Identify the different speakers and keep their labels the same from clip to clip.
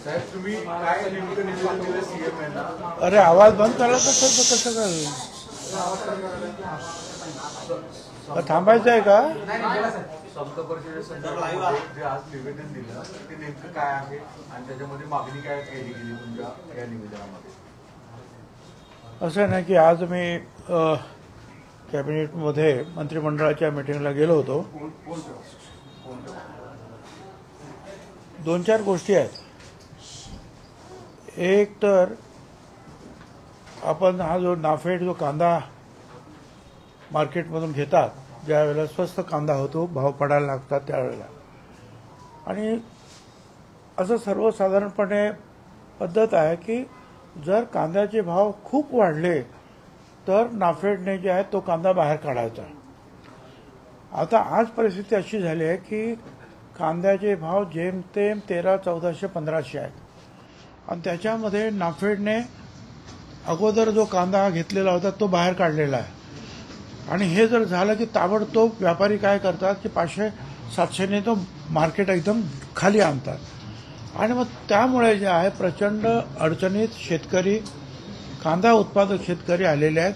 Speaker 1: साहेब तुम्ही काय नेमकं निवेदन दिलं सीएम यांना?
Speaker 2: अरे आवाज बंद करायचा सर, तर कसं काय थांबायचं आहे का?
Speaker 1: सप्त परिषदेसंदर्भात जे आज निवेदन दिलं ते नेमकं काय आहे आणि त्याच्यामध्ये मागणी काय केली गेली तुमच्या या निवेदनामध्ये?
Speaker 2: असं नाही की आज मी कॅबिनेटमध्ये मंत्रिमंडळाच्या मीटिंगला गेलो होतो. 2-4 गोष्टी आहेत. एक तर आपण हा जो नाफेड जो कांदा मार्केटमधून घेतात, ज्या वेळेला स्वस्त कांदा होतो, भाव पडायला लागतात त्यावेळेला, आणि असं सर्वसाधारणपणे पद्धत आहे की जर कांद्याचे भाव खूप वाढले तर नाफेडने जे आहे तो कांदा बाहेर काढायचा. आता आज परिस्थिती अशी झाली आहे की कांद्याचे भाव जेमतेम 1300-1400-1500 आहेत आणि त्याच्यामध्ये नाफेडने अगोदर जो कांदा घेतलेला होता तो बाहेर काढलेला आहे. आणि हे जर झालं की ताबडतोब व्यापारी काय करतात की 500-700ने तो मार्केट एकदम खाली आणतात. आणि मग त्यामुळे जे आहे प्रचंड अडचणीत शेतकरी, कांदा उत्पादक शेतकरी आलेले आहेत.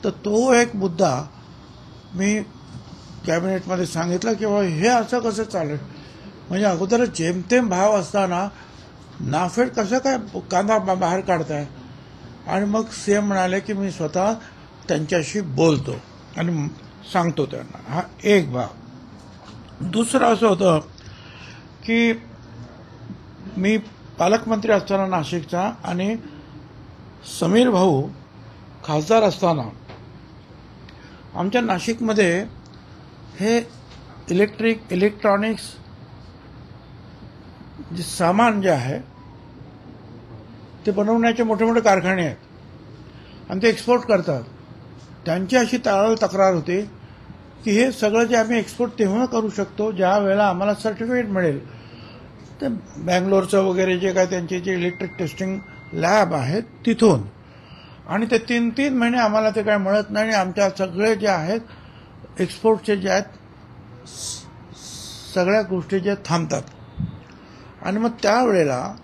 Speaker 2: तर तो एक मुद्दा मी कॅबिनेटमध्ये सांगितलं की बाबा हे असं कसं चालेल, म्हणजे अगोदरच जेमतेम भाव असताना नाफेड कसं काय कांदा बाहेर काढताय. आणि मग सीएम म्हणाले की मी स्वतः त्यांच्याशी बोलतो आणि सांगतो त्यांना. हा एक भाग. दुसरं असं होतं की मी पालकमंत्री असताना नाशिकचा आणि समीर भाऊ खासदार असताना आमच्या नाशिकमध्ये हे इलेक्ट्रॉनिक्स जे सामान जे आहे ते बनवण्याचे मोठे मोठे कारखाने आहेत आणि ते एक्सपोर्ट करतात. त्यांची अशी तक्रार होती की हे सगळं जे आम्ही एक्सपोर्ट तेव्हा करू शकतो ज्या वेळेला आम्हाला सर्टिफिकेट मिळेल. ते बँगलोरचं वगैरे जे काय त्यांचे जे इलेक्ट्रिक टेस्टिंग लॅब आहेत तिथून, आणि ते 3-3 महिने आम्हाला ते काय मिळत नाही. आणि आमच्या सगळे जे आहेत एक्सपोर्टचे जे आहेत सगळ्या गोष्टी जे थांबतात. आणि मग त्यावेळेला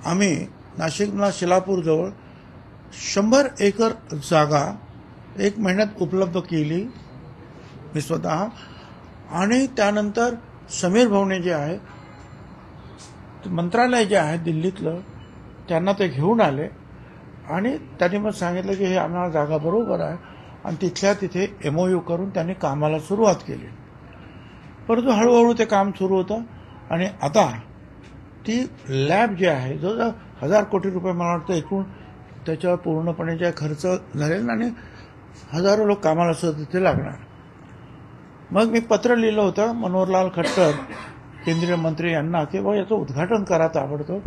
Speaker 2: आम्ही नाशिकला शिलापूरजवळ 100 एकर जागा 1 महिन्यात उपलब्ध केली मी स्वतः. आणि त्यानंतर समीर भाऊने जे आहे मंत्रालय जे आहे दिल्लीतलं त्यांना ते घेऊन आले आणि त्यांनी मग सांगितलं की हे आम्हाला जागा बरोबर आहे आणि तिथल्या तिथे MOU करून त्यांनी कामाला सुरुवात केली. परंतु हळूहळू ते काम सुरू होतं आणि आता ती लॅब जी आहे जो 1000 कोटी रुपये मला वाटतं एकूण त्याच्यावर पूर्णपणे जे खर्च झालेला आणि हजारो लोक कामाला सुद्धा तिथे लागणार. मग मी पत्र लिहिलं होतं मनोहरलाल खट्टर केंद्रीय मंत्री यांना की बाबा याचं उद्घाटन करा ताबडतोब.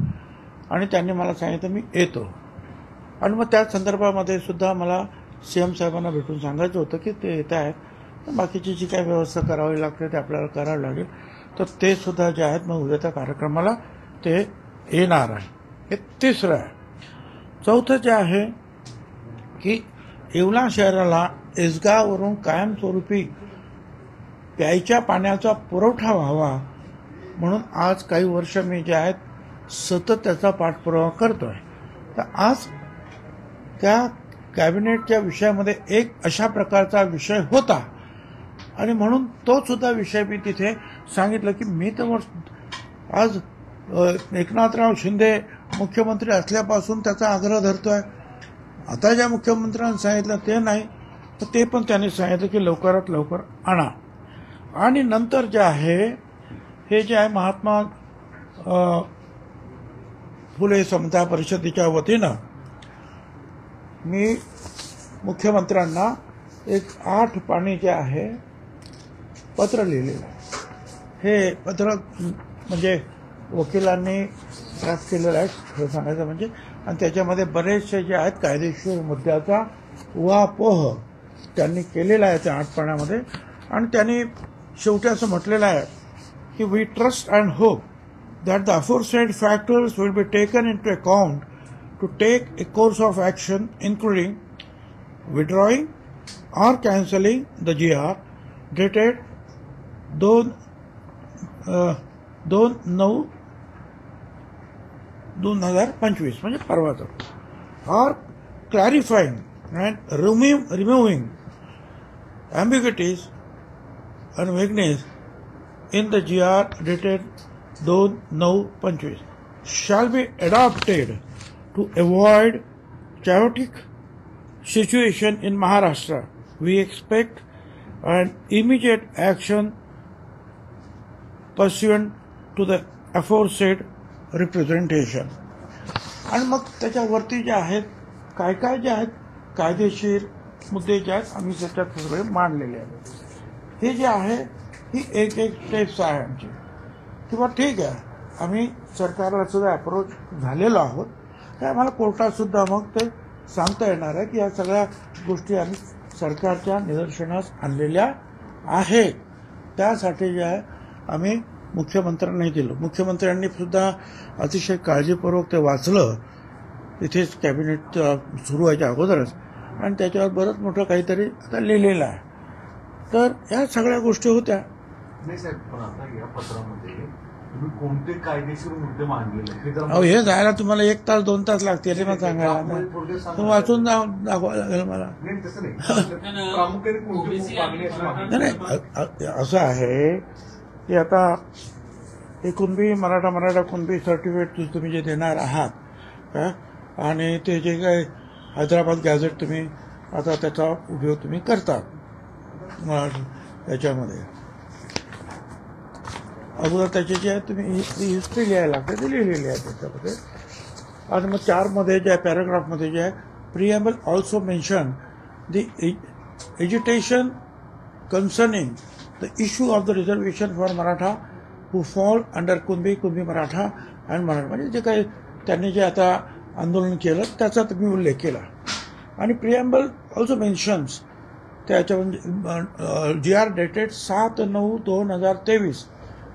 Speaker 2: आणि त्यांनी मला सांगितलं मी येतो. आणि मग त्या संदर्भामध्ये सुद्धा मला सीएम साहेबांना भेटून सांगायचं होतं की ते येत आहेत, तर बाकीची जी काही व्यवस्था करावी लागते ते आपल्याला करावी लागेल. तर ते सुद्धा जे आहेत मग उद्याच्या कार्यक्रमाला ते येणार आहे. हे तिसरं आहे. चौथं जे आहे की येवला शहराला एसगावरून कायमस्वरूपी प्यायच्या पाण्याचा पुरवठा व्हावा म्हणून आज काही वर्ष मी जे आहेत सतत त्याचा पाठपुरावा करतोय. तर आज त्या कॅबिनेटच्या विषयामध्ये एक अशा प्रकारचा विषय होता आणि म्हणून तो सुद्धा विषय मी तिथे सांगितलं की मी तर आज एकनाथराव शिंदे मुख्यमंत्री असल्यापासून त्याचा आग्रह धरतोय. आता ज्या मुख्यमंत्र्यांनी सांगितलं ते नाही, तर ते पण त्यांनी सांगितलं की लवकरात लवकर आणा. आणि नंतर जे आहे हे जे आहे महात्मा फुले समता परिषदेच्या वतीनं मी मुख्यमंत्र्यांना एक 8 पानी जे आहे पत्र लिहिलेलं आहे. हे पत्र म्हणजे वकिलांनी ड्राफ्ट केलेलं आहे खरं सांगायचं म्हणजे. आणि त्याच्यामध्ये बरेचसे जे आहेत कायदेशीर मुद्द्याचा उहापोह त्यांनी केलेला आहे त्या 8 पानामध्ये. आणि त्यांनी शेवटी असं म्हटलेलं आहे की we trust and hope that the aforesaid factors will be taken into account to take a course of action including withdrawing or cancelling the GR dated 2/9 2025 म्हणजे परवाचं or clarifying and removing ambiguities and vagueness in the GR dated 2/9/25 shall be adopted to avoid chaotic situation in Maharashtra. We expect an immediate action pursuant to the aforesaid representation. आणि मग त्याच्यावरती जे आहेत काय काय जे आहेत कायदेशीर मुद्दे जे आहेत आम्ही त्याच्यात सगळे मांडलेले आहेत. हे जे आहे ही एक स्टेप्स आहे आमची किंवा ठीक आहे आम्ही सरकारला सुद्धा अप्रोच झालेलो आहोत. ते आम्हाला कोर्टात सुद्धा मग ते सांगता येणार आहे की या सगळ्या गोष्टी आम्ही सरकारच्या निदर्शनास आणलेल्या आहेत. त्यासाठी जे आहे आम्ही मुख्यमंत्र्यांनाही दिलं. मुख्यमंत्र्यांनी सुद्धा अतिशय काळजीपूर्वक ते वाचलं इथेच कॅबिनेट सुरू व्हायच्या अगोदरच आणि त्याच्यावर बरंच मोठं काहीतरी आता लिहिलेलं आहे. तर या सगळ्या गोष्टी होत्या.
Speaker 1: नाही साहेब, पण आता या पत्रामध्ये तुम्ही कोणते कायदेशीर मुद्दे मांडलेले
Speaker 2: अहो हे जायला तुम्हाला 1 तास 2 तास लागतील मग सांगायला. तुम्ही वाचून दाखवावं लागेल मला. नाही असं आहे की आता हे कुणबी मराठा कुणबी सर्टिफिकेट तुम्ही जे देणार आहात आणि ते जे काय हैदराबाद गॅझेट तुम्ही आता त्याचा उपयोग तुम्ही करता त्याच्यामध्ये अगोदर त्याची जे आहे तुम्ही हिस्ट्री लिहायला लागते ती लिहिलेली आहे त्याच्यामध्ये. आणि मग 4 मध्ये जे आहे पॅराग्राफमध्ये जे आहे preamble also mention the agitation concerning the issue of the reservation for Maratha who fall under Kunbi Maratha and Maratha. म्हणजे जे काही त्यांनी जे आता आंदोलन केलं त्याचा तुम्ही उल्लेख केला. आणि प्रिएम्बल ऑल्सो मेन्शन्स त्याच्या GR dated 7/9/2023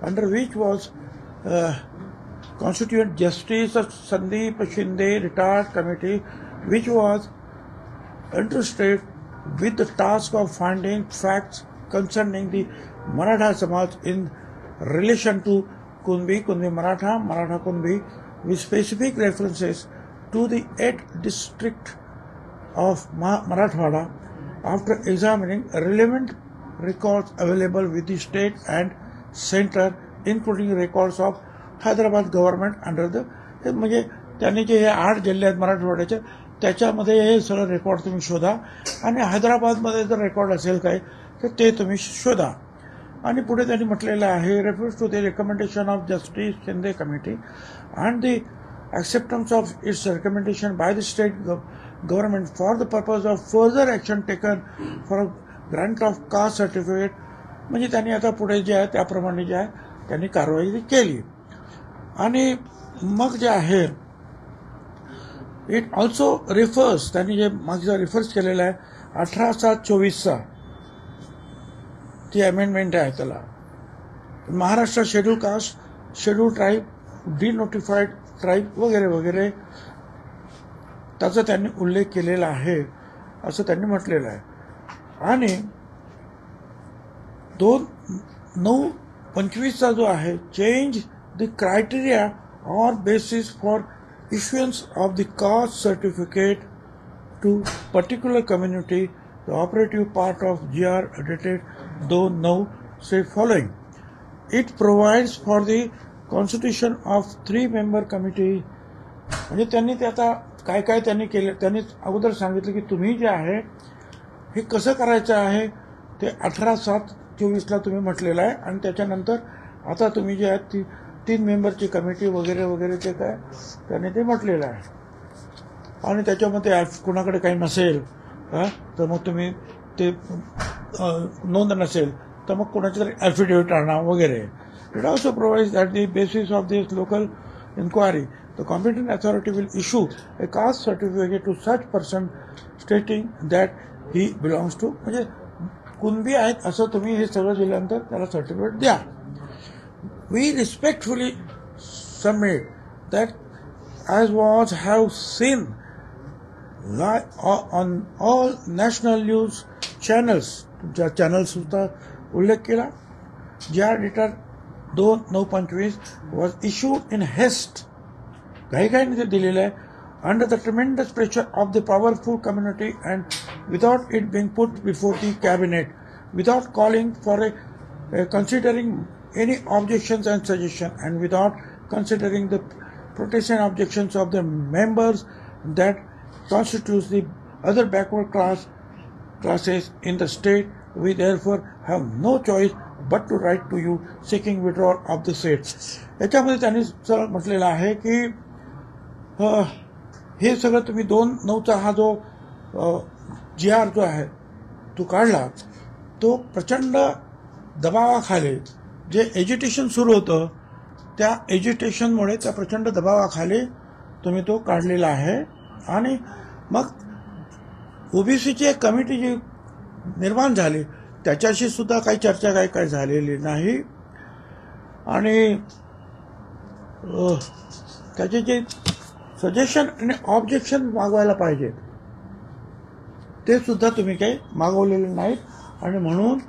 Speaker 2: under which was constituted Justice Sandeep Shinde retired committee which was entrusted with the task of finding facts concerning the Maratha Samaj in relation to Kunbi Maratha Kunbi with specific references to the 8th district of Marathwada after examining relevant records available with the state and center including records of Hyderabad government under the म्हणजे त्यांनी जे हे 8 जिल्हे आहेत मराठवाड्याचे त्याच्यामध्ये हे सगळं रेकॉर्ड तुम्ही शोधा आणि हैदराबादमध्ये जर रेकॉर्ड असेल काय तर ते तुम्ही शोधा. आणि पुढे त्यांनी म्हटलेलं आहे refers to the recommendation of justice Shinde committee and the acceptance of its recommendation by the state government for the purpose of further action taken for a grant of caste certificate. म्हणजे त्यांनी आता पुढे जे आहे त्याप्रमाणे जे आहे त्यांनी कारवाई केली. आणि मग जे आहे इट ऑल्सो रेफर्स त्यांनी जे मागचा रेफर्स केलेला आहे 18/7/24 ती अमेंडमेंट आहे त्याला Maharashtra schedule caste schedule tribe denotified tribe वगैरे वगैरे त्याचा त्यांनी उल्लेख केलेला आहे असं त्यांनी म्हटलेलं आहे. आणि 2/9/25 जो आहे चेंज द क्रायटेरिया और basis for issuance of the caste certificate to particular community the operative part of GR dated 2/9 से following. It provides for the constitution of 3-member committee. म्हणजे त्यांनी ते आता काय काय त्यांनी केलं त्यांनी अगोदर सांगितलं की तुम्ही जे आहे हे कसं करायचं आहे ते 18/7/24 तुम्ही म्हटलेलं आहे. आणि त्याच्यानंतर आता तुम्ही जे आहे ती 3 मेंबरची कमिटी वगैरे वगैरे ते काय त्यांनी ते म्हटलेलं आहे. आणि त्याच्यामध्ये कोणाकडे काही नसेल तर मग तुम्ही ते नोंद नसेल तर मग कोणाची तरी ॲफिडेव्हिट आणा वगैरे. It also provides that the basis of this local inquiry, the competent authority will issue a caste certificate to such person stating that he belongs to. म्हणजे कुणबी आहेत असं तुम्ही हे सगळं दिल्यानंतर त्याला सर्टिफिकेट द्या. We respectfully submit that as was have seen on all national news channels, ज्या चॅनल्स सुद्धा उल्लेख केला GR dated 2/9/25 was issued in haste घाईघाईने ते दिलेलं आहे. Under the tremendous pressure of the powerful community and without it being put before the cabinet, without calling for considering any objections and suggestions, and without considering the protection objections of the members that constitutes the other backward classes in the state, we therefore have no choice but to write to you seeking withdrawal of the seat. याच्यामध्ये त्यांनी सरळ म्हटलेलं आहे की हे सगळं तुम्ही 2/9चा हा जो GR जो आहे तो काढला, तो प्रचंड दबावाखाली जे एज्युटेशन सुरू होतं त्या एज्युटेशनमुळे त्या प्रचंड दबावाखाली तुम्ही तो काढलेला आहे. आणि मग ओबीसीची एक कमिटी जी निर्माण झाली त्याच्याशी सुद्धा काही चर्चा काही झालेली नाही. आणि त्याचे जे सजेशन आणि ऑब्जेक्शन मागवायला पाहिजे ते सुद्धा तुम्ही काही मागवलेले नाहीत. आणि म्हणून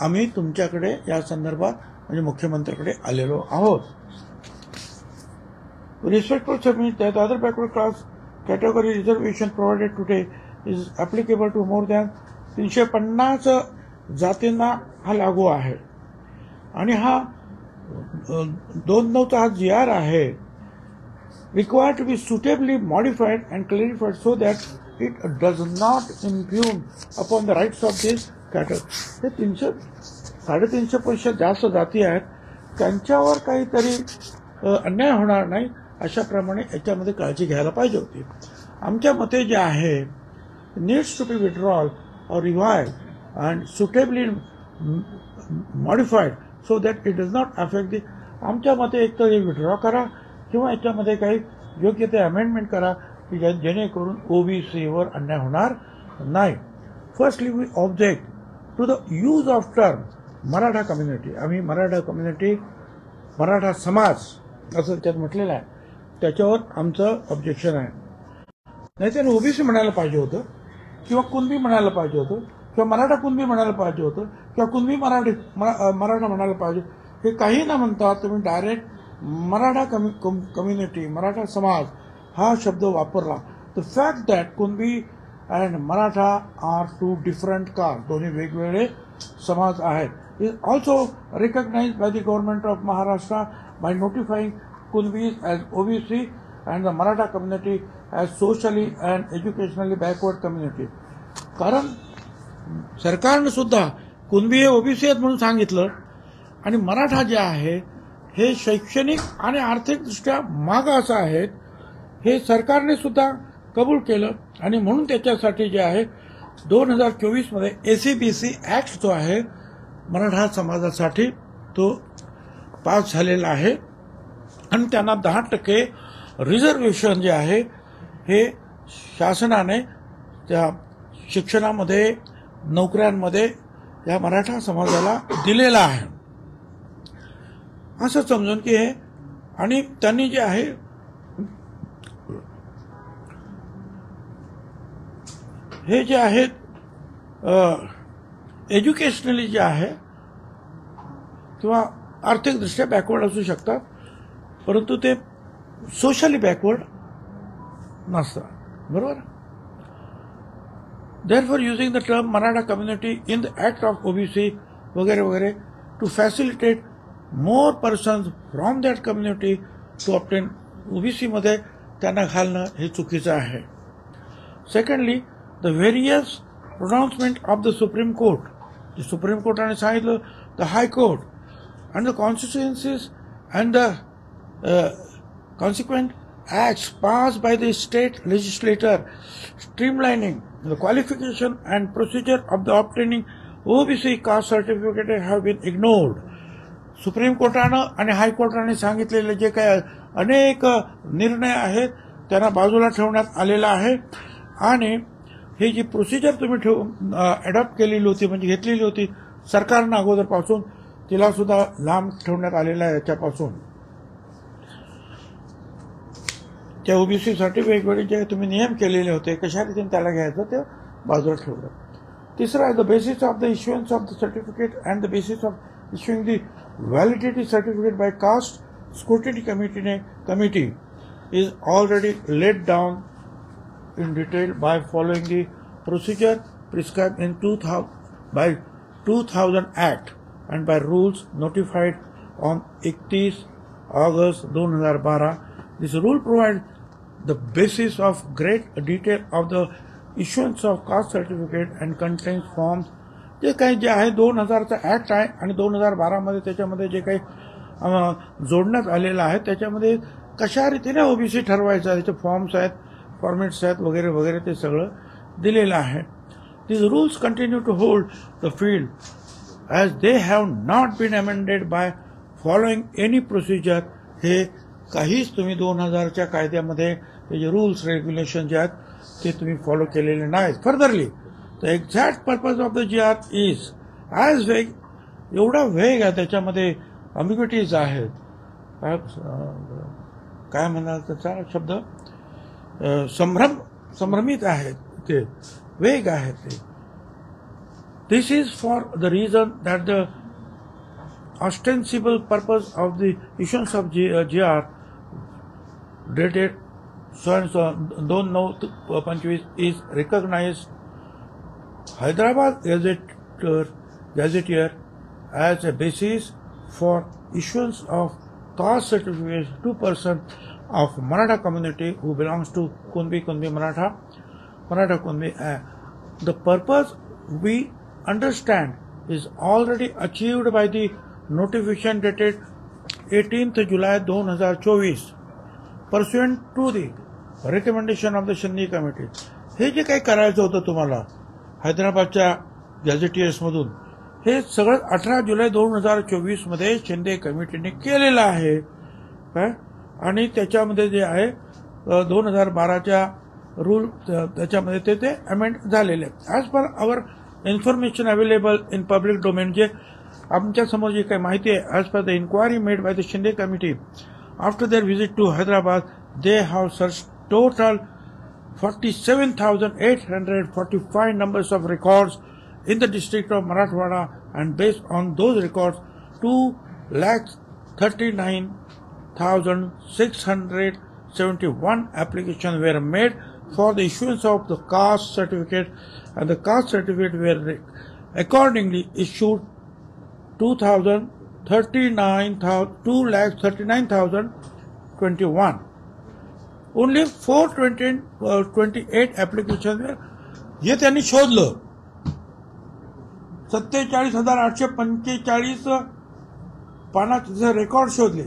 Speaker 2: आम्ही तुमच्याकडे या संदर्भात म्हणजे मुख्यमंत्र्याकडे आलेलो आहोत. Respectful submit that other backward class category reservation provided today is applicable to more than 350 जातींना हा लागू आहे. आणि हा 2/9चा हा GR आहे required to be suitably modified and clarified so that it does not impugn upon the rights of this category. हे 300-350 जास्त जाती आहेत त्यांच्यावर काहीतरी अन्याय होणार नाही अशा प्रमाणे याच्यामध्ये काळजी घ्यायला पाहिजे होती. आमच्या मते जे आहे नीड्स टू बी विथड्रॉल और revive and suitably modified so that it does not affect the. आमच्या मते एक तर विथड्रॉ करा किंवा याच्यामध्ये काही योग्य ते अमेंडमेंट करा की जेणेकरून ओबीसीवर अन्याय होणार नाही. Firstly we object to the use of term Maratha community. आम्ही मराठा कम्युनिटी मराठा समाज असं त्यात म्हटलेलं आहे त्याच्यावर आमचं ऑब्जेक्शन आहे. नाही त्याने ओबीसी म्हणायला पाहिजे होतं किंवा कुणबी म्हणायला पाहिजे होतं किंवा मराठा कुणबी म्हणायला पाहिजे होतं किंवा कुणबी मराठा म्हणायला पाहिजे. हे काही न म्हणता तुम्ही डायरेक्ट मराठा कम्युनिटी मराठा समाज हा शब्द वापरला. The fact that Kunbi and Maratha are two different caste, दोन्ही वेगवेगळे समाज आहेत, is also recognized by the government of Maharashtra by notifying Kunbis as OBC and the Maratha community as socially and educationally backward community. कारण सरकारनं सुद्धा कुणबी हे ओबीसी आहेत म्हणून सांगितलं आणि मराठा जे आहे हे शैक्षणिक आणि आर्थिकदृष्ट्या मागं असं आहेत हे सरकारने सुद्धा कबूल केलं. आणि म्हणून त्याच्यासाठी जे आहे 2024 मध्ये ACBC ॲक्ट जो आहे मराठा समाजासाठी तो पास झालेला आहे आणि त्यांना 10% रिझर्वेशन जे आहे हे शासनाने त्या शिक्षणामध्ये नोकऱ्यांमध्ये या मराठा समाजाला दिलेला आहे असं समजून की हे. आणि त्यांनी जे आहे हे जे आहेत एज्युकेशनली जे आहे किंवा आर्थिकदृष्ट्या बॅकवर्ड असू शकतात परंतु ते सोशली बॅकवर्ड नसतात. बरोबर. Therefore, using the term Maratha community in the Act of OBC वगैरे वगैरे to facilitate more persons from that community to obtain OBC मध्ये त्यांना घालणं हे चुकीचं आहे. Secondly, the various pronouncement of the Supreme Court, the Supreme Court आणि सांगितलं the High Court and the constituencies and the consequent acts passed by the state legislature streamlining the qualification and procedure of the obtaining OBC caste certificate have been ignored. Supreme कोर्टानं आणि हायकोर्टाने सांगितलेले जे काही अनेक निर्णय आहेत त्यांना बाजूला ठेवण्यात आलेला आहे आणि ही जी प्रोसिजर तुम्ही अडॉप्ट केलेली होती म्हणजे घेतलेली होती सरकारनं अगोदरपासून तिला सुद्धा लांब ठेवण्यात आलेला आहे. याच्यापासून त्या ओबीसीसाठी वेगवेगळे जे तुम्ही नियम केलेले होते कशा रीतीने त्याला घ्यायचं ते बाजूला ठेवलं. तिसरं आहे the basis of the issuance of the certificate and the basis of issuing the validity certificate by caste scrutiny committee is already laid down in detail by following the procedure prescribed in 2000 Act and by rules notified on 31 August 2012. This rule provides the basis of great detail of the issuance of caste certificate and contains forms. जे काही जे आहे 2000चा act आहे आणि 2012 मध्ये त्याच्यामध्ये जे काही जोडण्यात आलेलं आहे त्याच्यामध्ये कशा रीतीने ओबीसी ठरवायचा त्याचे फॉर्म्स आहेत, फॉर्मॅट्स आहेत वगैरे वगैरे ते सगळं दिलेलं आहे. These rules continue to hold the field as they have not been amended by following any procedure. हे काहीच तुम्ही 2000च्या कायद्यामध्ये त्याचे रूल्स रेग्युलेशन जे आहेत ते तुम्ही फॉलो केलेले नाहीत. Furtherly the exact purpose of the GR is as वेग, एवढा वेग आहे त्याच्यामध्ये, अम्बिग्युटीज आहेत, काय म्हणाल त्याचा शब्द, संभ्रमित आहेत, ते वेग आहे ते. This is for the reason that the ostensible purpose of the issuance of GR dated 2/9/25 is recognized Hyderabad Gazetteer as a basis for issuance of caste certificates to persons of Maratha community who belongs to Kunbi Maratha Kunbi. The purpose we understand is already achieved by the notification dated 18th July 2024 pursuant to the recommendation of the Shinde Committee. हे जे काही करायचं होतं तुम्हाला हैदराबादच्या गॅझेटियर्समधून, हे सगळं 18 जुलै 2024 मध्ये शिंदे कमिटीने केलेलं आहे काय, आणि त्याच्यामध्ये जे आहे 2012च्या रूल त्याच्यामध्ये ते अमेंड झालेले आहेत. As per our information available in public domain, जे आमच्या समोर जी काही माहिती आहे, as per the inquiry made by the Shinde committee after their visit to Hyderabad, they have search total 47,845 numbers of records in the district of Marathwada, and based on those records 2,39,671 applications were made for the issuance of the caste certificate, and the caste certificate were accordingly issued 2,39,021. Only 428 applications हे त्यांनी शोधलं. 47,845 पानाचे record शोधले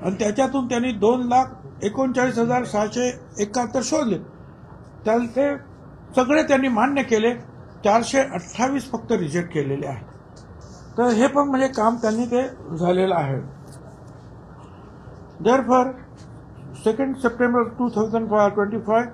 Speaker 2: आणि त्याच्यातून त्यांनी 2,39,671 शोधले. त्याला ते सगळे त्यांनी मान्य केले. 428 फक्त रिजेक्ट केलेले आहेत. तर हे पण म्हणजे काम त्यांनी ते झालेलं आहे. Therefore, 2nd September 2025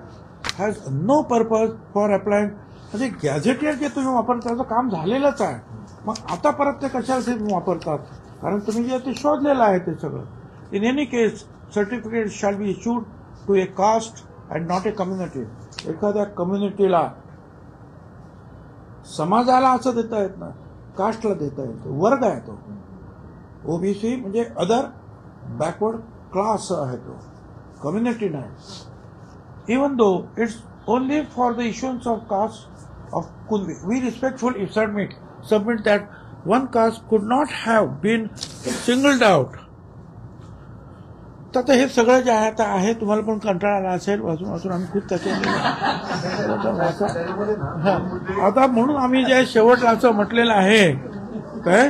Speaker 2: has no purpose for applying. म्हणजे गॅझेटियर जे तुम्ही वापरता त्याचं काम झालेलंच आहे, मग आता परत ते कशाला तुम्ही वापरतात, कारण तुम्ही जे ते शोधलेलं आहे ते सगळं. In any case certificate shall be issued to a caste and not a community. एखाद्या कम्युनिटीला, समाजाला असं देता येत नाही, कास्टला देता येतं, वर्ग आहे तो. ओबीसी म्हणजे अदर बॅकवर्ड क्लास आहे तो, कम्युनिटी नाही. Even though it's only for the issuance of caste of Kunbi, we respectfully submit that one caste could not have been singled out. तर हे सगळं जे आहे तुम्हाला पण कंटाळा आला असेल वाचून वाचून, आम्ही खूप त्याच्यामध्ये आता म्हणून आम्ही जे शेवटला असं म्हटलेलं आहे काय,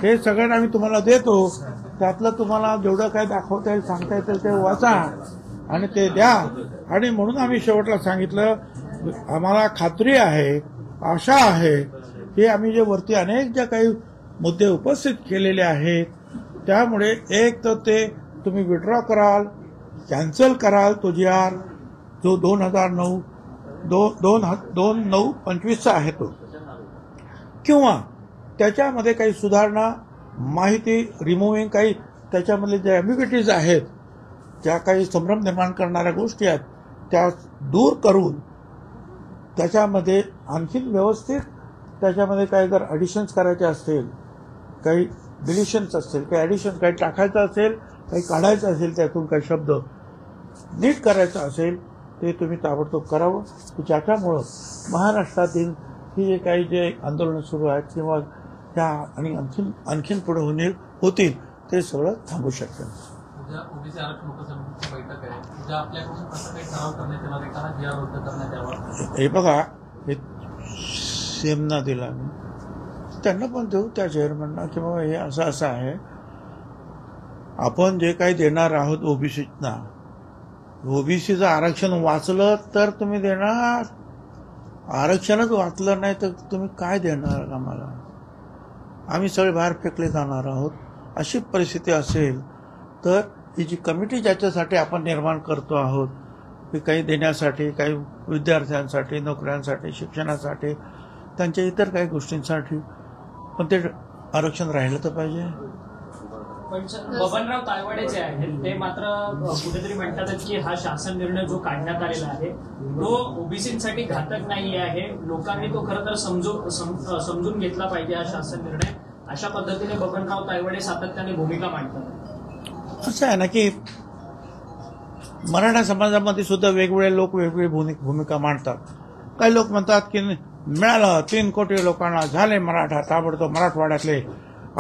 Speaker 2: हे सगळं आम्ही तुम्हाला देतो, त्यातलं तुम्हाला जेवढं काय दाखवता येईल सांगता येईल ते वाचा आणि ते द्या. आणि म्हणून आम्ही शेवटला सांगितलं, आम्हाला खात्री आहे, आशा आहे की आम्ही जे वरती अनेक ज्या काही मुद्दे उपस्थित केलेले आहेत त्यामुळे एक तर ते तुम्ही विड्रॉ कराल, कॅन्सल कराल तो GR जो 2009-25 आहे तो, किंवा त्याच्यामध्ये काही सुधारणा, माहिती रिमूव्हिंग, काही त्याच्यामधले जे ॲम्बिग्युटीज आहेत, ज्या काही संभ्रम निर्माण करणाऱ्या गोष्टी आहेत त्या दूर करून त्याच्यामध्ये आणखीन व्यवस्थित त्याच्यामध्ये काही जर ॲडिशन्स करायचे असतील, काही डिलिशन्स असतील, काही ॲडिशन काही टाकायचं असेल, काही काढायचं असेल त्यातून काही शब्द, नीट करायचं असेल ते तुम्ही ताबडतोब करावं की ज्याच्यामुळं महाराष्ट्रातील ही जे काही जे आंदोलनं सुरू आहेत किंवा त्या आणि आणखीन पुढे होतील ते सगळं थांबू शकतं.
Speaker 3: उद्या ओबीसी आरक्षण उपसमितीची बैठक आहे. उद्या आपल्याकडून कसं काही ठराव करण्यात येणार आहे का जी रद्द करण्यात यावा?
Speaker 2: हे बघा, हे सीएमना दिला मी, त्यांना पण देऊ त्या चेअरमनना की बाबा हे असं आहे, आपण जे काही देणार आहोत ओबीसीना, ओबीसीचं आरक्षण वाचलं तर तुम्ही देणार, आरक्षणच वाचलं नाही तर तुम्ही काय देणार आम्हाला? आम्ही सगळे बाहेर फेकले जाणार आहोत. अशी परिस्थिती असेल तर ही जी कमिटी ज्याच्यासाठी आपण निर्माण करतो आहोत की काही देण्यासाठी, काही विद्यार्थ्यांसाठी, नोकऱ्यांसाठी, शिक्षणासाठी, त्यांच्या इतर काही गोष्टींसाठी, पण ते आरक्षण राहिलं तर पाहिजे.
Speaker 4: पण बबनराव तायवाडे जे आहेत ते मात्र कुठेतरी म्हणतात की हा शासन निर्णय जो काढण्यात आलेला आहे तो ओबीसीसाठी घातक नाही आहे, लोकांनी तो खरं तर समजून घेतला पाहिजे हा शासन निर्णय, अशा पद्धतीने बबनराव तायवाडे सातत्याने भूमिका मांडतात.
Speaker 2: असं आहे ना की मराठा समाजामध्ये सुद्धा वेगवेगळे लोक वेगवेगळी भूमिका मांडतात. काही लोक म्हणतात की मिळालं 3 कोटी लोकांना, झाले मराठा ताबडतोब मराठवाड्यातले,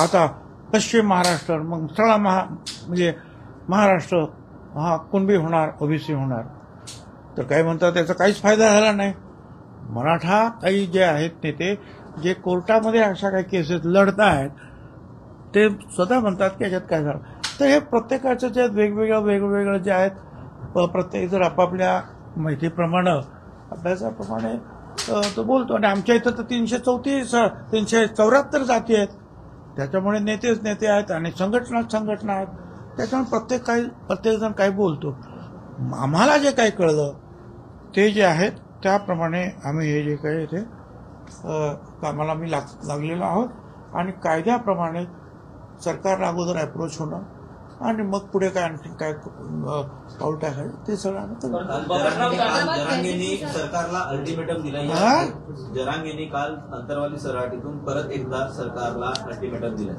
Speaker 2: आता पश्चिम महाराष्ट्र, मग सगळा म्हणजे महाराष्ट्र हा कुणबी होणार, ओबीसी होणार. तर काही म्हणतात त्याचा काहीच फायदा झाला नाही. मराठा काही जे आहेत नेते जे कोर्टामध्ये अशा काही केसेस लढत आहेत ते स्वतः म्हणतात की याच्यात काय झालं. तर हे प्रत्येकाचं जे वेगवेगळं जे आहेत, प्रत्येक जर आपापल्या माहितीप्रमाणे, अभ्यासाप्रमाणे तो बोलतो. आणि आमच्या इथं तर 374 जाती आहेत, त्याच्यामुळे नेतेच नेते आहेत आणि संघटना आहेत. त्याच्यामुळे प्रत्येकजण काही बोलतो. आम्हाला जे काही कळलं ते जे आहेत त्याप्रमाणे आम्ही हे जे काही ते कामाला मी लागलेलो आहोत आणि कायद्याप्रमाणे सरकारला अगोदर अप्रोच होणं आणि मग पुढे काय आणखी काय पाऊल टाकायचं ते सगळं.
Speaker 5: जरांगेंनी सरकारला अल्टिमेटम दिला. जरांगेंनी काल अंतरवाली सराटीतून परत एकदा सरकारला अल्टिमेटम दिला.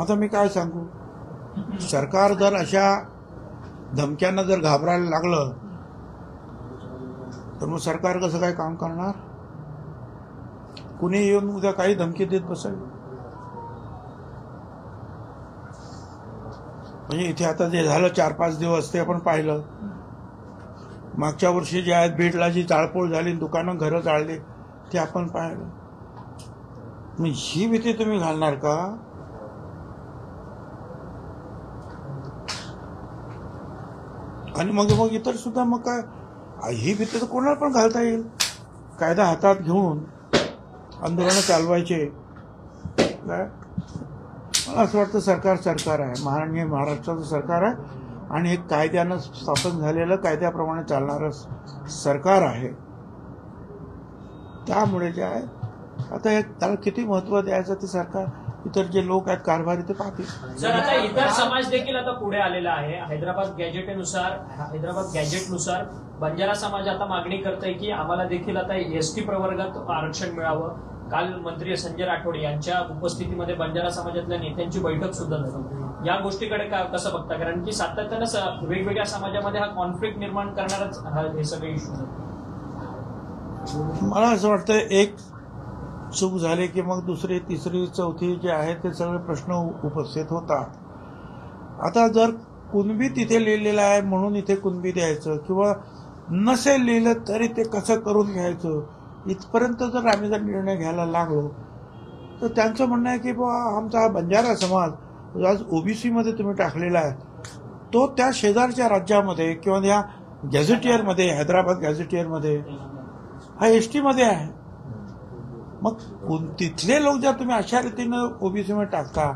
Speaker 2: आता मी काय सांगू, सरकार जर अशा धमक्यांना जर घाबरायला लागलं तर मग सरकार कसं काय काम करणार? कुणी येऊन उद्या काही धमकी देत बसेल. म्हणजे इथे आता जे झालं 4-5 दिवस ते आपण पाहिलं. मागच्या वर्षी जे आहेत बीडला जी जाळपोळ झाली, दुकानं घरं जाळली, ते आपण पाहिलं. मग ही भीती तुम्ही घालणार का? आणि मग इतर सुद्धा मग काय ही भीती तर कोणाला पण घालता येईल. कायदा हातात घेऊन आंदोलनं चालवायचे काय? मला असं वाटतं सरकार आहे, माननीय महाराष्ट्राचं सरकार आहे आणि हे कायद्यानं स्थापन झालेलं, कायद्याप्रमाणे चालणारं सरकार आहे. त्यामुळे जे आहे आता हे त्याला किती महत्व द्यायचं ते सरकार, इतर जे लोक आहेत कारभारी ते पाहतील.
Speaker 4: सर, आता इतर समाज देखील आता पुढे आलेला आहे. हैदराबाद गॅजेटनुसार बंजारा समाज आता मागणी करतोय की आम्हाला देखील आता एसटी प्रवर्गात आरक्षण मिळावं. काल मंत्री संजय राठोड यांच्या उपस्थितीमध्ये बंजारा समाजातल्या नेत्यांची बैठक सुद्धा झाली. या गोष्टीकडे कसं बघता? कारण की सातत्यानं वेगवेगळ्या समाजामध्ये हा कॉन्फ्लिक्ट निर्माण करणारच हे सगळे इश्यू.
Speaker 2: मला असं वाटतं एक चूक झाली की मग दुसरी, तिसरी, चौथी जे आहे ते सगळे प्रश्न उपस्थित होतात. आता जर कुणबी तिथे लिहिलेलं आहे म्हणून इथे कुणबी द्यायचं, किंवा नसेल लिहिलं तरी ते कसं करून घ्यायचं, इथपर्यंत जर आम्ही जर निर्णय घ्यायला लागलो तर त्यांचं म्हणणं आहे की बाबा आमचा हा बंजारा समाज आज ओबीसीमध्ये तुम्ही टाकलेला आहे, तो त्या शेजारच्या राज्यामध्ये किंवा या गॅझेटियरमध्ये, हैदराबाद गॅझेटियरमध्ये हा एसटीमध्ये आहे. मग तिथले लोक जर तुम्ही अशा रीतीनं ओबीसीमध्ये टाकता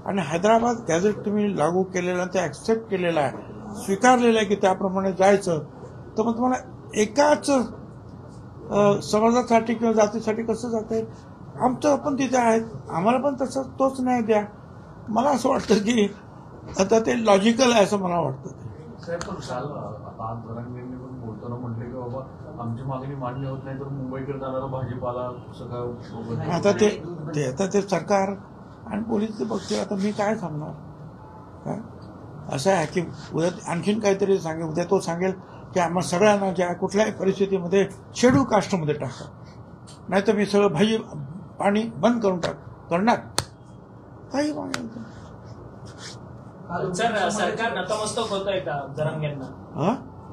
Speaker 2: आणि हैदराबाद गॅझेट तुम्ही लागू केलेलं, ते ऍक्सेप्ट केलेलं आहे, स्वीकारलेलं आहे की त्याप्रमाणे जायचं, तर मग तुम्हाला एकाच समाजासाठी किंवा जातीसाठी कसं जाता येईल? आमचं पण तिथे आहेत, आम्हाला पण तोच न्याय द्या. मला असं वाटतं की आता ते लॉजिकल आहे असं मला वाटतं.
Speaker 1: साहेब, पण काल आता आज जरांगेंनी पण बोलताना म्हटले की बाबा आमची मागणी मान्य होत नाही तर मुंबईकडे जाणारा भाजीपाला सगळं.
Speaker 2: आता ते सरकार आणि पोलीस ते बघतील. आता मी काय सांगणार? असं आहे की उद्या आणखीन काहीतरी सांगेल, उद्या तो सांगेल की आम्हा सगळ्यांना ज्या कुठल्याही परिस्थितीमध्ये शेड्यूल कास्टमध्ये टाका, नाही तर मी सगळं भाजी पाणी बंद करून करणार काही मागेल.
Speaker 4: सर, सरकार नतमस्तक होतंय का जरांगेंना?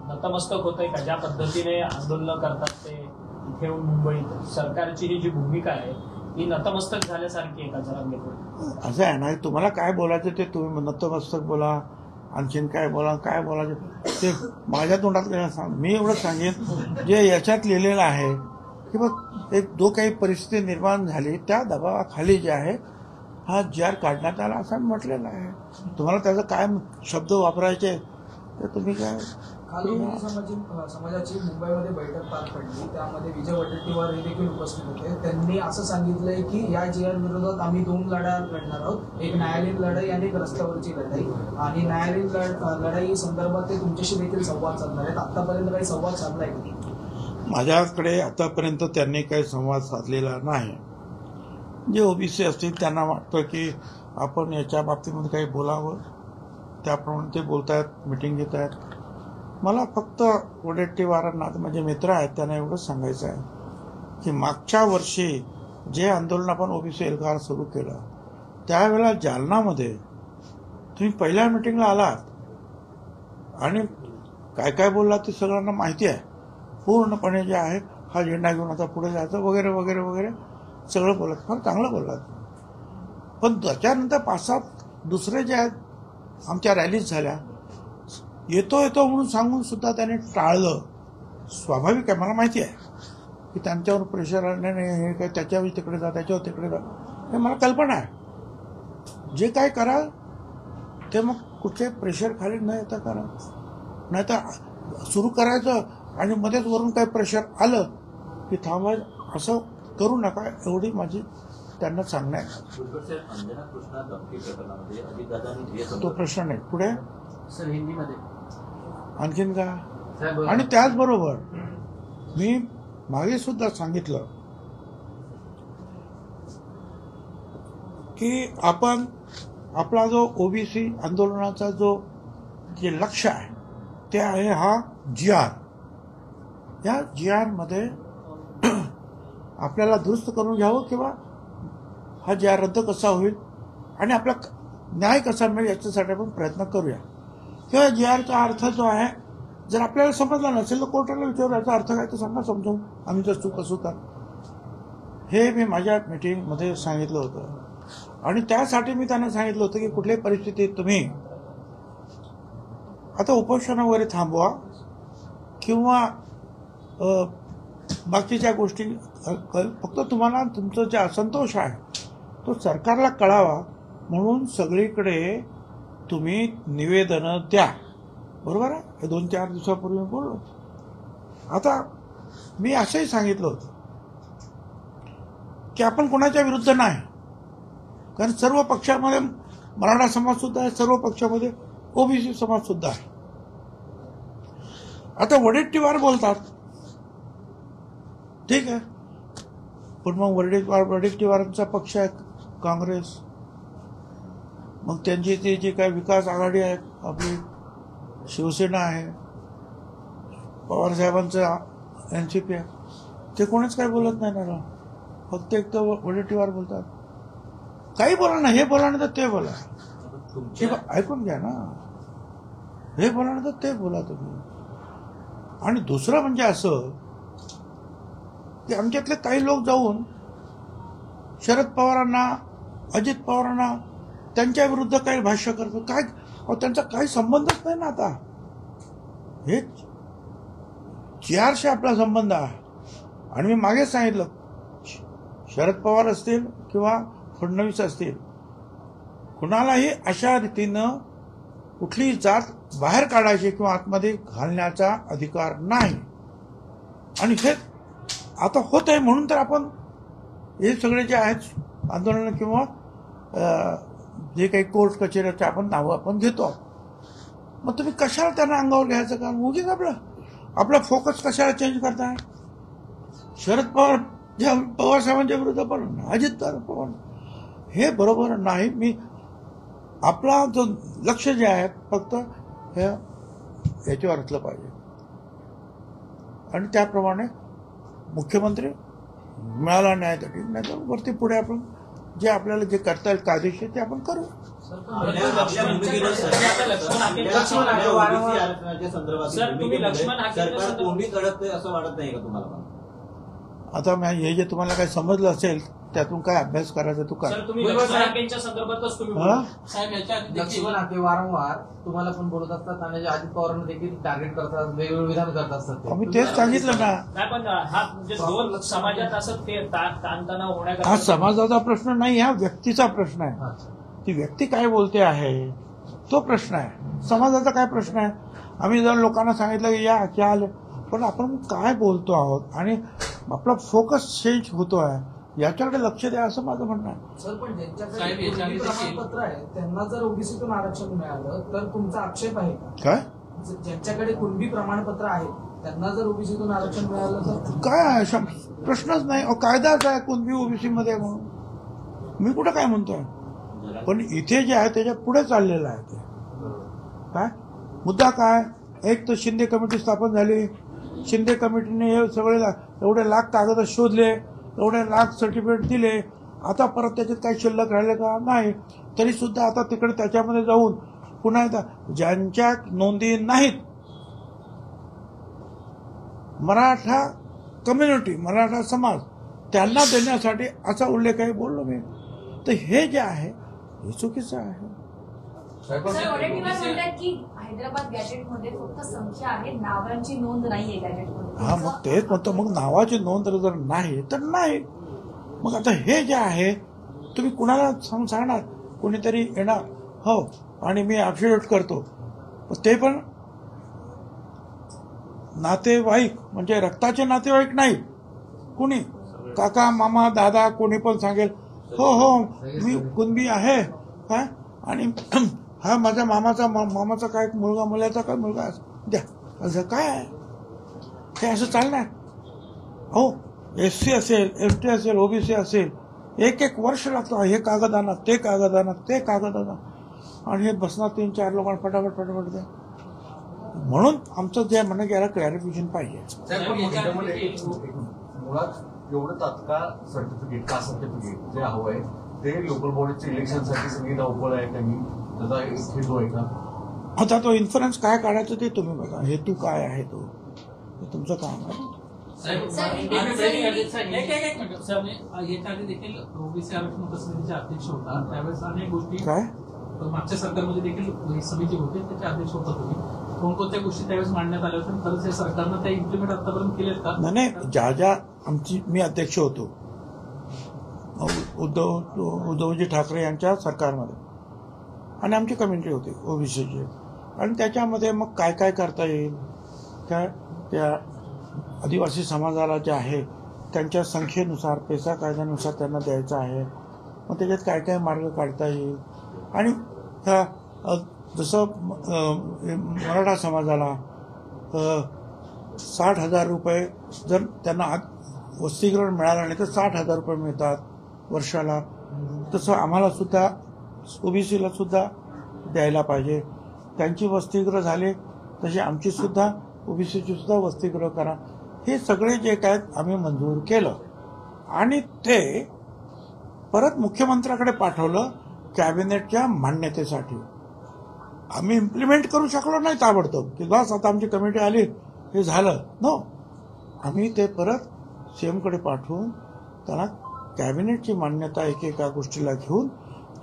Speaker 4: नतमस्तक होतंय का? ज्या पद्धतीने आंदोलन करतात ते इथे येऊन मुंबईत, सरकारची ही जी भूमिका आहे ही नतमस्तक झाल्यासारखी आहे का जरांगेकडे?
Speaker 2: असं आहे ना, तुम्हाला काय बोलायचं ते तुम्ही नतमस्तक बोला, आणखीन काय बोलायचं ते माझ्या तोंडात काय सांग. मी एवढं सांगेन जे याच्यात लिहिलेलं आहे की बघ एक जो काही परिस्थिती निर्माण झाली त्या दबावाखाली जे आहे हा GR काढण्यात आला असं म्हटलेलं आहे. तुम्हाला त्याचा काय शब्द वापरायचे ते तुम्ही काय.
Speaker 6: काल ओबीसी समाजाची मुंबईमध्ये बैठक पार पडली, त्यामध्ये विजय वडेट्टीवार हे देखील उपस्थित होते. त्यांनी असं सांगितलंय की या GR विरोधात आम्ही 2 लढा लढणार आहोत, एक न्यायालयीन लढाई आणि एक रस्त्यावरची लढाई. आणि न्यायालयीन लढाई संदर्भात ते तुमच्याशी देखील संवाद साधणार आहेत. आतापर्यंत काही संवाद साधलाय का?
Speaker 2: माझ्याकडे आतापर्यंत त्यांनी काही संवाद साधलेला नाही. जे ओबीसी असतील त्यांना वाटतं की आपण याच्या बाबतीमध्ये काही बोलावं, त्याप्रमाणे ते बोलतायत, मिटिंग घेत आहेत. मला फक्त वडेट्टीवारांना माझे मित्र आहेत त्यांना एवढंच सांगायचं आहे की मागच्या वर्षी जे आंदोलन आपण ओबीसी एल्गार सुरू केलं त्यावेळेला जालनामध्ये तुम्ही पहिल्या मिटिंगला आलात आणि काय काय बोललात ते सगळ्यांना माहिती आहे. पूर्णपणे जे आहे हा झेंडा घेऊन आता पुढे जायचं वगैरे वगैरे वगैरे सगळं बोलत, फार चांगलं बोललात. पण त्याच्यानंतर 5-7 दुसरे जे आहेत आमच्या रॅलीज झाल्या, येतो म्हणून सांगून सुद्धा त्याने टाळलं. स्वाभाविक आहे, मला माहिती आहे की त्यांच्यावर प्रेशर आणणे हे काय त्याच्यावर तिकडे जा त्याच्यावर तिकडे जा हे मला कल्पना आहे. जे काय कराल ते मग कुठे प्रेशर खाली न येता करा, नाही तर सुरू करायचं आणि मध्येच वरून काही प्रेशर आलं की थांबायचं, असं करू नका, एवढी माझी त्यांना सांगणं आहे. तो प्रश्न नाही. पुढे
Speaker 3: सर हिंदीमध्ये
Speaker 2: आणखीन का. आणि त्याचबरोबर मी मागे सुद्धा सांगितलं की आपण आपला जो ओबीसी आंदोलनाचा जो जे लक्ष्य आहे ते आहे हा GR. या GR मध्ये आपल्याला दुरुस्त करून घ्यावं किंवा हा GR रद्द कसा होईल आणि आपला न्याय कसा मिळेल याच्यासाठी आपण प्रयत्न करूया. किंवा GRचा अर्थ जो आहे जर आपल्याला समजला नसेल तर कोर्टाला विचारू याचा अर्थ काय तर सांगा समजून, आम्ही जर चूक असू तर. हे मी माझ्या मीटिंगमध्ये सांगितलं होतं आणि त्यासाठी मी त्यांना सांगितलं होतं की कुठल्याही परिस्थितीत तुम्ही आता उपोषण वगैरे थांबवा किंवा बाकीच्या गोष्टी फक्त तुम्हाला तुमचं जे असंतोष आहे तो सरकारला कळावा म्हणून सगळीकडे तुम्ही निवेदनं द्या. बरोबर आहे, हे 2-4 दिवसापूर्वी बोललो. आता मी असंही सांगितलं होतं की आपण कोणाच्या विरुद्ध नाही, कारण सर्व पक्षामध्ये मराठा समाज सुद्धा आहे, सर्व पक्षामध्ये ओबीसी समाज सुद्धा आहे. आता वडेट्टीवार बोलतात ठीक आहे, पण मग वडेट्टीवारांचा पक्ष आहे काँग्रेस, मग त्यांची ती जी काय विकास आघाडी आहे आपली शिवसेना आहे, पवारसाहेबांचा NCP आहे, ते कोणीच काही बोलत नाही ना, फक्त एक तर वडेट्टीवार बोलतात. काही बोला ना, हे बोला ना तर ते बोला, ऐकून घ्या ना, हे बोला ना तर ते बोला तुम्ही. आणि दुसरं म्हणजे असं की आमच्यातले काही लोक जाऊन शरद पवारांना, अजित पवारांना त्यांच्या विरुद्ध काही भाष्य करतो, काय त्यांचा काही संबंधच नाही ना. आता हे GRशी आपला संबंध आहे. आणि मी मागे सांगितलं शरद पवार असतील किंवा फडणवीस असतील, कुणालाही अशा रीतीनं कुठलीही जात बाहेर काढायची किंवा आतमध्ये घालण्याचा अधिकार नाही. आणि हे आता होत आहे म्हणून तर आपण हे सगळे जे आहेत आंदोलन किंवा जे काही कोर्ट कचेऱ्याचे आपण नावं आपण घेतो. मग तुम्ही कशाला त्यांना अंगावर घ्यायचं का? उगीच आपला फोकस कशाला चेंज करताय? शरद पवार पवार साहेबांच्या विरुद्ध पण अजित पवार हे बरोबर नाही. मी आपला जो लक्ष जे आहे फक्त हे याच्यावर असलं पाहिजे आणि त्याप्रमाणे मुख्यमंत्री मिळाला न्याय नाही तर वरती पुढे आपण जे आपल्याला जे करता येईल कायदेशीर ते आपण करू.
Speaker 5: आपल्या भूमिकेनं आरक्षणाच्या संदर्भात सरकार कोंडीत अडकतंय असं वाटत नाही का तुम्हाला?
Speaker 2: आता हे जे तुम्हाला काही समजलं असेल त्यातून काय अभ्यास करायचा तू काय?
Speaker 4: सर तुम्ही लक्ष्मण हाकेंच्या संदर्भातच तुम्ही बोला.
Speaker 3: साहेब याच्या आधी देखील
Speaker 7: लक्ष्मण हाके वारंवार तुम्हाला पण बोलत असतात आणि अजित पवारांना देखील टार्गेट करतात, वेगवेगळे विधान करत असतात.
Speaker 2: आम्ही तेच सांगितलं ना,
Speaker 4: नाही पण हा म्हणजे दोन समाजात असं ते ताणतणाव
Speaker 2: हा
Speaker 4: होण्याकरता
Speaker 2: समाजाचा प्रश्न नाही, हा व्यक्तीचा प्रश्न आहे. ती व्यक्ती काय बोलते आहे तो प्रश्न आहे. समाजाचा काय प्रश्न आहे? आम्ही जर लोकांना सांगितलं की या क्या आले, पण आपण काय बोलतो आहोत आणि आपला फोकस चेंज होतो आहे याच्याकडे लक्ष द्या असं माझं म्हणणं आहे.
Speaker 6: सर पण
Speaker 3: साहेब,
Speaker 6: ज्यांच्याकडे
Speaker 3: याच्या आधी देखील-
Speaker 6: प्रमाणपत्र आहे त्यांना जर ओबीसीतून आरक्षण मिळालं तर तुमचा आक्षेप आहे का?
Speaker 2: काय
Speaker 6: ज्यांच्याकडे कुणबी प्रमाणपत्र आहे त्यांना जर ओबीसीतून आरक्षण मिळालं तर
Speaker 2: काय आहे? प्रश्नच नाही. कायदाच आहे कुणबी ओबीसी मध्ये म्हणून, मी कुठं काय म्हणतोय. पण इथे जे आहे त्याच्या पुढे चाललेलं आहे ते काय मुद्दा काय. एक तर शिंदे कमिटी स्थापन झाली, शिंदे कमिटीने हे सगळे एवढे लाख कागद शोधले, एवढे लाख सर्टिफिकेट दिले, आता परत त्याच्यात काही शिल्लक राहिले का? नाही. तरी सुद्धा आता तिकडे त्याच्यामध्ये जाऊन पुन्हा एकदा ज्यांच्या नोंदी नाहीत, मराठा कम्युनिटी, मराठा समाज, त्यांना देण्यासाठी असा उल्लेखही बोललो मी. तर हे जे आहे हे चुकीचं आहे.
Speaker 8: सर वडेट्टीवार म्हणतात की हैदराबाद गॅजेटमध्ये फक्त संख्या आहे, नावांची नोंद नाहीये गॅजेटमध्ये.
Speaker 2: हा मग तेच म्हणतो, मग नावाची नोंद जर नाही तर नाही. मग आता हे जे आहे तुम्ही कुणाला सांगणार, कोणीतरी येणार हो आणि मी ॲफिडेव्हिट करतो, ते पण नातेवाईक म्हणजे रक्ताचे नातेवाईक नाही, कुणी काका मामा दादा कोणी पण सांगेल हो हो मी कुणबी आहे काय आणि हा माझ्या मामाचा काय मुलगा, मुलाचा काय मुलगा द्या, असं काय आहे हे? असं चालणार हो? SC असेल, ST असेल, OBC असेल, एक वर्ष लागतो हे कागद आणा, ते कागद आणा, ते कागद आणा आणि हे बसणार 3-4 लोकांना फटाफट द्या. म्हणून आमचं जे म्हणणं की याला क्लॅरिफिकेशन पाहिजे.
Speaker 1: साहेब, पण याच्यामध्ये मुळात एवढं तात्काळ सर्टिफिकेट, कास्ट सर्टिफिकेट जे हवं आहे ते लोकल बॉडीच्या इलेक्शनसाठी सगळी धावपळ आहे त्यांनी त्याचा हेतू आहे का?
Speaker 2: आता तो इन्फ्लुएन्स काय काढायचं ते तुम्ही बघा, हेतू काय आहे तो तुमचं काम आहे.
Speaker 3: याच्या आधी देखील ओबीसी आरक्षण उपसमितीचे अध्यक्ष होता, त्यावेळेस अनेक गोष्टी
Speaker 2: काय
Speaker 3: मागच्या सरकारमध्ये देखील समिती होते त्याचे अध्यक्ष होता तुम्ही, कोणकोणत्या गोष्टी त्यावेळेस मांडण्यात आल्या होत्या, खरंच या सरकारनं त्या इम्प्लिमेंट आतापर्यंत केलेत का?
Speaker 2: नाही, ज्या मी अध्यक्ष होतो उद्धवजी ठाकरे यांच्या सरकारमध्ये आणि आमची कमिटी होती ओबीसीची, आणि त्याच्यामध्ये मग काय काय करता येईल, काय त्या आदिवासी समाजाला जे आहे त्यांच्या संख्येनुसार पैसा कायद्यानुसार त्यांना द्यायचा आहे, मग त्याच्यात काय काय मार्ग काढता येईल. आणि जसं मराठा समाजाला 60,000 रुपये जर त्यांना वसतिगृह मिळालं नाही तर 60,000 रुपये मिळतात वर्षाला, तसं आम्हाला सुद्धा ओबीसीला सुद्धा द्यायला पाहिजे. त्यांची वसतिगृह झाले तशी आमची सुद्धा ओबीसीची सुद्धा वसतिगृह करा. हे सगळे जे काय आम्ही मंजूर केलं आणि ते परत मुख्यमंत्र्याकडे पाठवलं कॅबिनेटच्या मान्यतेसाठी. आम्ही इम्प्लिमेंट करू शकलो नाही ताबडतोब की बस आता आमची कमिटी आली हे झालं, नो. आम्ही ते परत सीएमकडे पाठवून त्याला कॅबिनेटची मान्यता एकेका गोष्टीला घेऊन,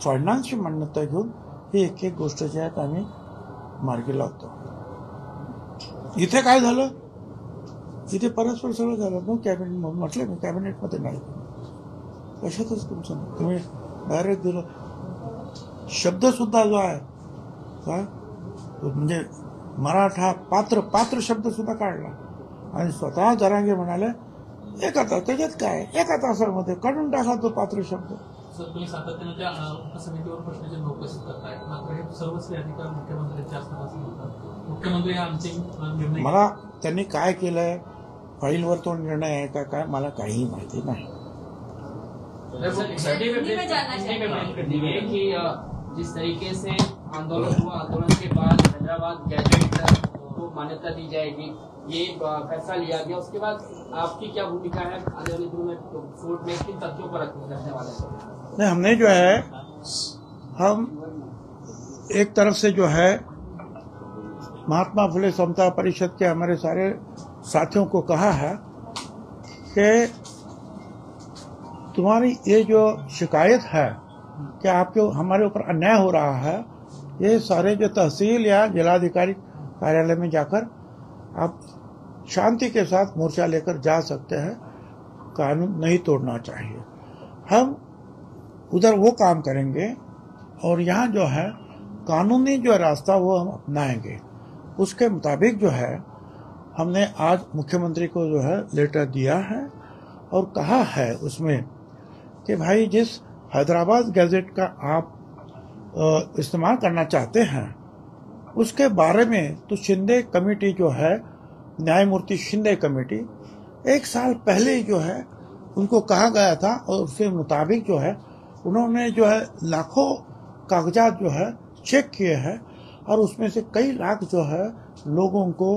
Speaker 2: फायनान्सची मान्यता घेऊन ही एक गोष्ट जी आहेत आम्ही मार्गी लावतो. इथे काय झालं, इथे परस्पर सगळं झालं. नो कॅबिनेट म्हटलं मी कॅबिनेटमध्ये नाही, कशातच तुमचं तुम्ही डायरेक्ट दिलं. शब्द सुद्धा जो आहे काय म्हणजे मराठा पात्र शब्द सुद्धा काढला आणि स्वतः जरांगे म्हणाले एका तास, त्याच्यात काय एका तासामध्ये काढून टाका तो पात्र शब्द.
Speaker 3: सर तुम्ही सातत्यानं त्या उपसमितीवर प्रश्नचिन्ह उपस्थित करताय, मात्र हे सर्वस्वी अधिकार मुख्यमंत्र्यांचे असतात असं म्हणतात. मुख्यमंत्री हा अंतिम निर्णय, मला
Speaker 2: त्यांनी काय केलंय फाईलवर तो निर्णय आहे का काय मला काही माहिती नाही.
Speaker 8: हिंदी में जानना चाहिए
Speaker 4: की
Speaker 9: जिस तरीके से आंदोलन हुआ, आंदोलन के बाद हैदराबाद गैजेट को मान्यता दी जाएगी, ये फैसला लिया गया, उसके बाद आपकी क्या भूमिका है आने वाले दिनों में कोर्ट में, किन तथ्यों पर रखने वाले हैं?
Speaker 2: नहीं, हमने जो है हम एक तरफ से जो है महात्मा फुले समता परिषद के हमारे सारे साथियों को कहा है कि तुम्हारी ये जो शिकायत है कि आपके हमारे ऊपर अन्याय हो रहा है, ये सारे जो तहसील या जिलाधिकारी कार्यालय में जाकर आप शांति के साथ मोर्चा लेकर जा सकते हैं, कानून नहीं तोड़ना चाहिए। हम उधर वो काम करेंगे और यहाँ जो है कानूनी जो रास्ता वो हम अपनाएंगे। उसके मुताबिक जो है हमने आज मुख्यमंत्री को जो है लेटर दिया है और कहा है उसमें कि भाई जिस हैदराबाद गैजेट का आप इस्तेमाल करना चाहते हैं उसके बारे में तो शिंदे कमेटी जो है, न्यायमूर्ति शिंदे कमेटी, 1 साल पहले जो है उनको कहा गया था और उसके मुताबिक जो है उन्होंने जो है लाखों कागजात जो है चेक किए हैं और उसमें से कई लाख जो है लोगों को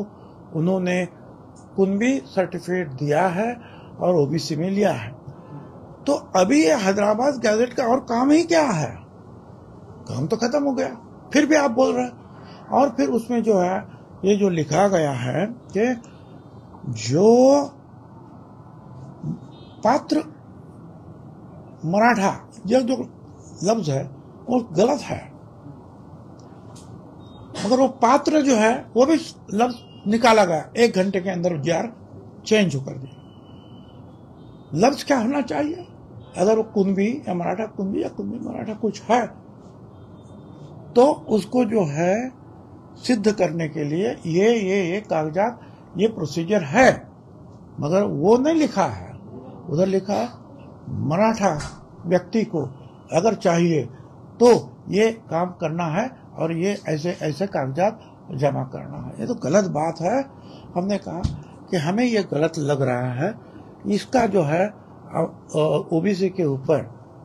Speaker 2: उन्होंने कुनबी सर्टिफिकेट दिया है और ओबीसी में लिया है। तो अभी ये हैदराबाद गैजेट का और काम ही क्या है? काम तो खत्म हो गया, फिर भी आप बोल रहे हैं। और फिर उसमें जो है ये जो लिखा गया है कि जो पात्र मराठा, यह जो लफ्ज है वो गलत है, मगर वो पात्र जो है वो भी लफ्ज निकाला गया, 1 घंटे के अंदर जार चेंज कर दिया। लफ्ज क्या होना चाहिए? अगर वो कुनबी या मराठा कुनबी या कुनबी मराठा कुछ है तो उसको जो है सिद्ध करने के लिए ये कागजात, ये प्रोसीजर है, मगर वो नहीं लिखा है। उधर लिखा है मराठा व्यक्ति को अगर चाहिए तो ये काम करना है और ये ऐसे ऐसे कागजात जमा करना है। ये तो गलत बात है। हमने कहा कि हमें ये गलत लग रहा है, इसका जो है ओबीसी के ऊपर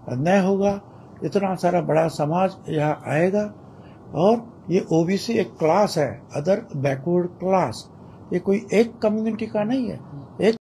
Speaker 2: अन्याय होगा, इतना सारा बड़ा समाज यहाँ आएगा और ये ओबीसी एक क्लास है, अदर बैकवर्ड क्लास, ये कोई एक कम्युनिटी का नहीं है। एक